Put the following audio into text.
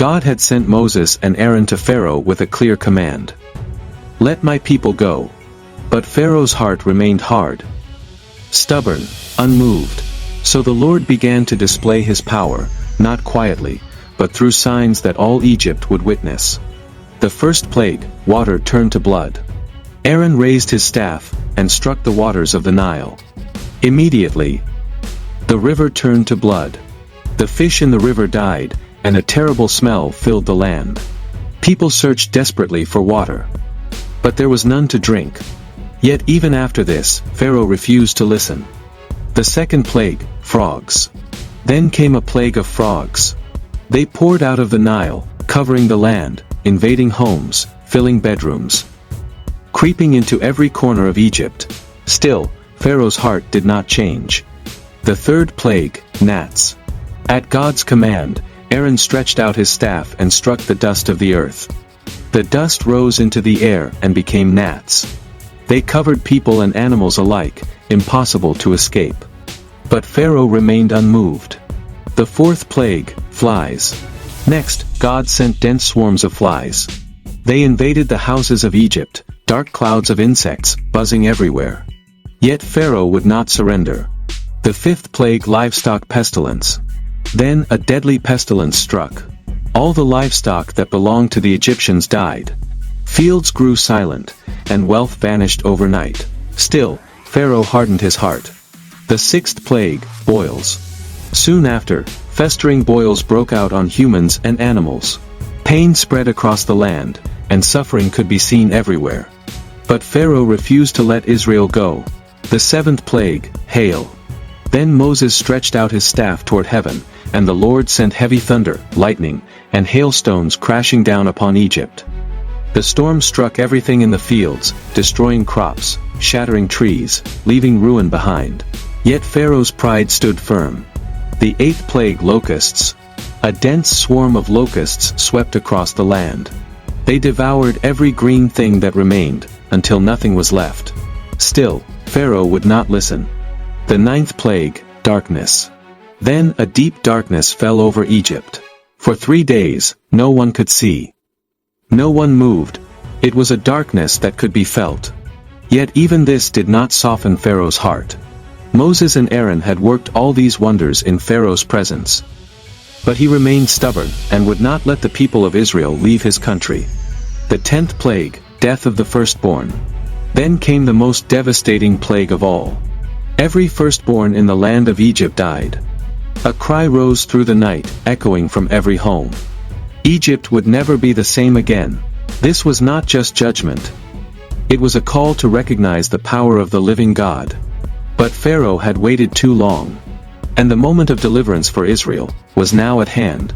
God had sent Moses and Aaron to Pharaoh with a clear command. "Let my people go." But Pharaoh's heart remained hard, stubborn, unmoved. So the Lord began to display his power, not quietly, but through signs that all Egypt would witness. The first plague, water turned to blood. Aaron raised his staff, and struck the waters of the Nile. Immediately, the river turned to blood. The fish in the river died, and a terrible smell filled the land. People searched desperately for water, but there was none to drink. Yet even after this, Pharaoh refused to listen. The second plague, frogs. Then came a plague of frogs. They poured out of the Nile, covering the land, invading homes, filling bedrooms, creeping into every corner of Egypt. Still, Pharaoh's heart did not change. The third plague, gnats. At God's command, Aaron stretched out his staff and struck the dust of the earth. The dust rose into the air and became gnats. They covered people and animals alike, impossible to escape. But Pharaoh remained unmoved. The fourth plague, flies. Next, God sent dense swarms of flies. They invaded the houses of Egypt, dark clouds of insects, buzzing everywhere. Yet Pharaoh would not surrender. The fifth plague, livestock pestilence. Then a deadly pestilence struck. All the livestock that belonged to the Egyptians died. Fields grew silent, and wealth vanished overnight. Still, Pharaoh hardened his heart. The sixth plague, boils. Soon after, festering boils broke out on humans and animals. Pain spread across the land, and suffering could be seen everywhere. But Pharaoh refused to let Israel go. The seventh plague, hail. Then Moses stretched out his staff toward heaven, and the Lord sent heavy thunder, lightning, and hailstones crashing down upon Egypt. The storm struck everything in the fields, destroying crops, shattering trees, leaving ruin behind. Yet Pharaoh's pride stood firm. The eighth plague, locusts. A dense swarm of locusts swept across the land. They devoured every green thing that remained, until nothing was left. Still, Pharaoh would not listen. The ninth plague, darkness. Then a deep darkness fell over Egypt. For 3 days, no one could see. No one moved. It was a darkness that could be felt. Yet even this did not soften Pharaoh's heart. Moses and Aaron had worked all these wonders in Pharaoh's presence. But he remained stubborn, and would not let the people of Israel leave his country. The 10th plague, death of the firstborn. Then came the most devastating plague of all. Every firstborn in the land of Egypt died. A cry rose through the night, echoing from every home. Egypt would never be the same again. This was not just judgment. It was a call to recognize the power of the living God. But Pharaoh had waited too long. And the moment of deliverance for Israel was now at hand.